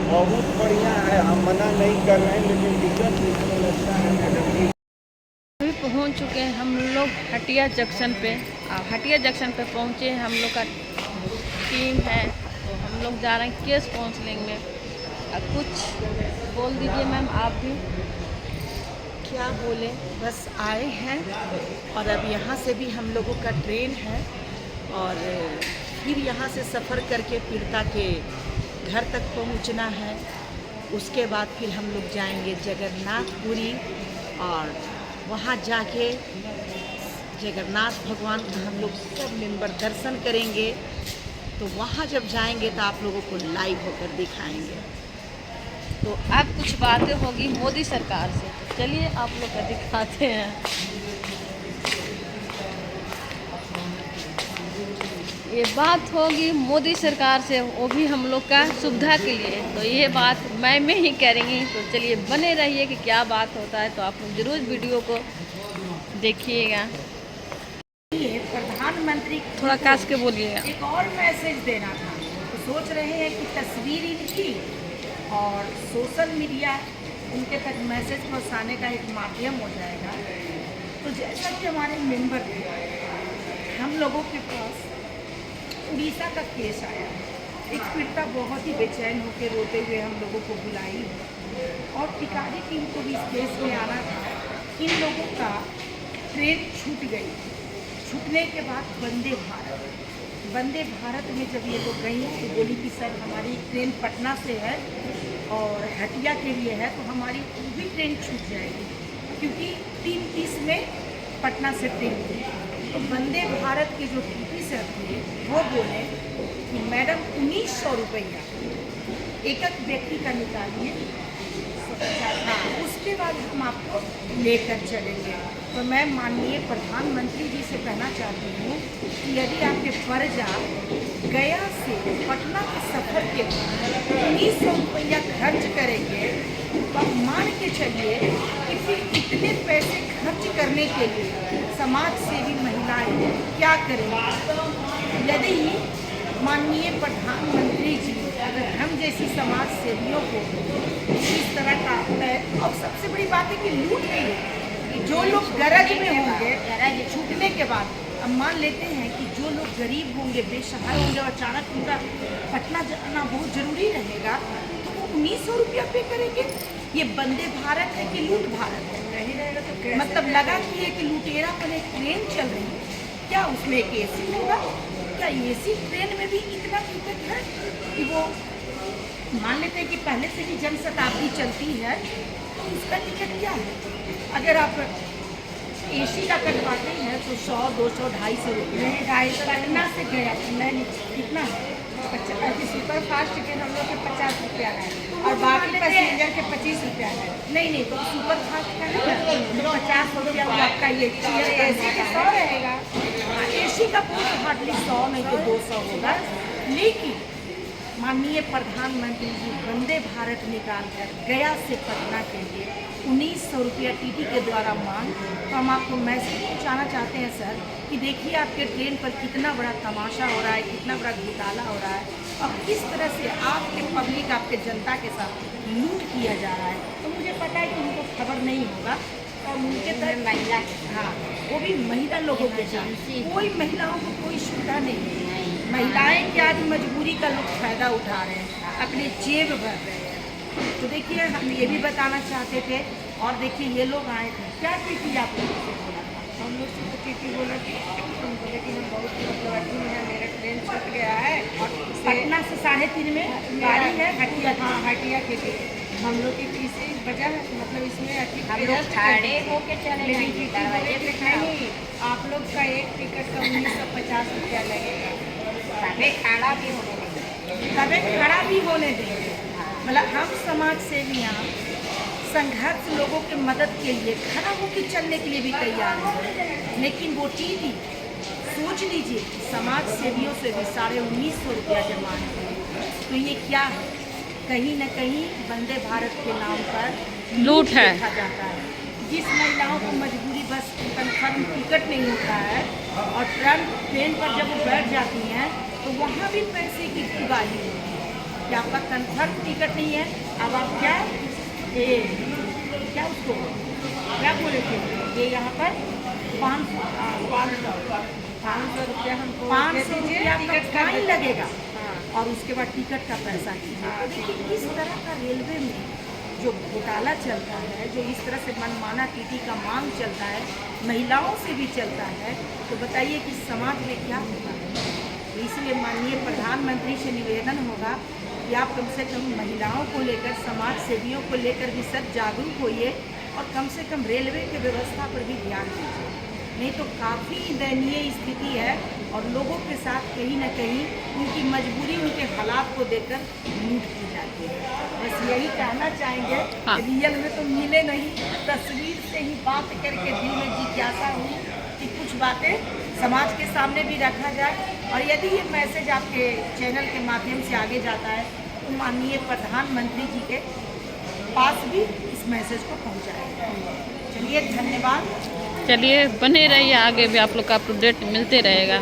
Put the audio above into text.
बहुत बढ़िया है, हम मना नहीं कर रहे हैं, लेकिन दिक्कत इसमें लगता है मैडम जी। अभी पहुंच चुके हैं हम लोग हटिया जंक्शन पे। अब हटिया जंक्शन पे पहुंचे हैं, हम लोग का टीम है, तो हम लोग जा रहे हैं केस काउंसलिंग में। अब कुछ बोल दीजिए मैम, आप भी। क्या बोले, बस आए हैं और अब यहाँ से भी हम लोगों का ट्रेन है और फिर यहाँ से सफ़र करके पीड़िता के घर तक पहुँचना है। उसके बाद फिर हम लोग जाएंगे जगन्नाथपुरी और वहाँ जाके जगन्नाथ भगवान का हम लोग सब मेंबर दर्शन करेंगे। तो वहाँ जब जाएंगे तो आप लोगों को लाइव होकर दिखाएंगे। तो अब कुछ बातें होगी मोदी सरकार से, तो चलिए आप लोग का दिखाते हैं। ये बात होगी मोदी सरकार से, वो भी हम लोग का सुविधा के लिए। तो ये बात मैं ही करेंगी, तो चलिए बने रहिए कि क्या बात होता है। तो आप लोग जरूर वीडियो को देखिएगा। प्रधानमंत्री थोड़ा काश के बोलिएगा। एक और मैसेज देना था, तो सोच रहे हैं कि तस्वीर इनकी और सोशल मीडिया उनके तक मैसेज पहुंचाने का एक माध्यम हो जाएगा। तो जैसा कि हमारे मेंबर थे, हम लोगों के पास उड़ीसा का केस आया। एक पीड़िता बहुत ही बेचैन होकर रोते हुए हम लोगों को बुलाई और टिकारी टीम को भी इस केस में आना था। इन लोगों का ट्रेन छूट गई। छूटने के बाद वंदे भारत में जब ये लोग गई तो बोली कि सर हमारी ट्रेन पटना से है और हटिया के लिए है, तो हमारी भी ट्रेन छूट जाएगी, क्योंकि 3:30 में पटना से ट्रेन थी। तो वंदे भारत के जो टीटी सर थे वो बोले कि मैडम 1900 रुपया एक व्यक्ति का निकालिए, हाँ, उसके बाद हम आपको लेकर चलेंगे। तो मैं माननीय प्रधानमंत्री जी से कहना चाहती हूँ कि यदि आपके फर्जा गया से पटना के सफ़र के लिए 1900 रुपया खर्च करेंगे, तो आप मान के चलिए कि फिर इतने पैसे खर्च करने के लिए समाज सेवी महिलाएं क्या करेंगी। यदि माननीय प्रधानमंत्री जी अगर हम जैसी समाज सेवियों को इस तरह का है, और सबसे बड़ी बात है कि लूट नहीं होगी। जो लोग गरज में होंगे, छूटने के बाद अब मान लेते हैं कि जो लोग गरीब होंगे, बेसहारा होंगे और अचानक उनका पटना जाना बहुत जरूरी रहेगा, तो वो 1900 रुपया पे करेंगे। ये वंदे भारत है कि लूट भारत है? नहीं रहेगा तो मतलब लगा कि ये कि लुटेरा पर एक ट्रेन चल रही है। क्या उसमें एक AC होगा? क्या AC ट्रेन में भी इतना टिकट है कि वो मान लेते हैं कि पहले से भी जनशताब्दी चलती है, तो उसका टिकट क्या है? अगर आप AC का कटवाते हैं तो 100, 200, 250 रुपये। पटना से गया नहीं, कितना है? सुपर फास्ट टिकट हम लोग के 50 रुपया है तो और बाकी पैसेंजर के 25 रुपया है। नहीं, तो सुपर फास्ट का है ना, 50 रुपया आपका ये AC का 100 रहेगा। AC का पूरा हार्डली 100 नहीं तो 200 होगा। लेकिन माननीय प्रधानमंत्री जी वंदे भारत निकाल कर गया से पटना के लिए 1900 रुपया TT के द्वारा मांग, तो हम आपको मैसेज पहुँचाना चाहते हैं सर कि देखिए आपके ट्रेन पर कितना बड़ा तमाशा हो रहा है, कितना बड़ा घोटाला हो रहा है और किस तरह से आपके पब्लिक, आपके जनता के साथ लूट किया जा रहा है। तो मुझे पता है कि उनको खबर नहीं होगा और उनके तक महिला, हाँ, वो भी महिला लोगों के साथ कोई महिलाओं को कोई सुविधा नहीं है। महिलाएं क्या आज मजबूरी का लोग फायदा उठा रहे हैं, अपने जेब भर रहे हैं। तो देखिए हम ये भी बताना चाहते थे। और देखिए ये लोग आए थे, क्या TT आप लोगों से बोला था? हम लोग से तो TT बोला कि तुम बोले कि हम बहुत मतलब में है, मेरा ट्रेन छूट गया है और पटना से 3:30 में गाड़ी है हटिया। हाँ, हटिया के लिए हम लोग की इसी वजह मतलब इसमें हम लोग खड़े होके चले नहीं, आप लोग का एक टिकट का 1950 रुपया लगेगा। तबे खड़ा भी होने देंगे, तबे खड़ा भी होने देंगे। मतलब हम समाज सेवियाँ संघर्ष लोगों के मदद के लिए खड़ा होकर चलने के लिए भी तैयार हैं। लेकिन वो TT सोच लीजिए कि समाज सेवियों से भी 1950 रुपया जमा है। तो ये क्या है? कहीं न कहीं वंदे भारत के नाम पर लूट है। देखा जाता है। जिस महिलाओं को मजबूरी बस कन्फर्म टिकट नहीं होता है और ट्रेन पर जब वो बैठ जाती हैं तो वहाँ भी पैसे की उगाही होती है। कि आपका कन्फर्म टिकट नहीं है, अब आप क्या उसको क्या बोले थे, ये यहाँ पर 500 रुपया हमको 500 रुपया टिकट का फाइन लगेगा हाँ। और उसके बाद टिकट का पैसा कीजिए। तो देखिए इस तरह का रेलवे में जो घोटाला चलता है, जो इस तरह से मनमाना टीटी का मांग चलता है, महिलाओं से भी चलता है, तो बताइए कि समाज में क्या होगा। तो इसलिए माननीय प्रधानमंत्री से निवेदन होगा कि आप कम से कम महिलाओं को लेकर, समाज सेवियों को लेकर भी सब जागरूक होइए और कम से कम रेलवे की व्यवस्था पर भी ध्यान दीजिए। नहीं तो काफ़ी दयनीय स्थिति है और लोगों के साथ कहीं ना कहीं उनकी मजबूरी, उनके हालात को देखकर लूट की जाती है। बस यही कहना चाहेंगे। हाँ। रियल में तो मिले नहीं, तस्वीर से ही बात करके दिल में जिज्ञासा हुई कि कुछ बातें समाज के सामने भी रखा जाए और यदि ये मैसेज आपके चैनल के माध्यम से आगे जाता है तो माननीय प्रधानमंत्री जी के पास भी इस मैसेज को पहुँचाएगा। चलिए धन्यवाद। चलिए बने रहिए, आगे भी आप लोग का अपडेट मिलते रहेगा।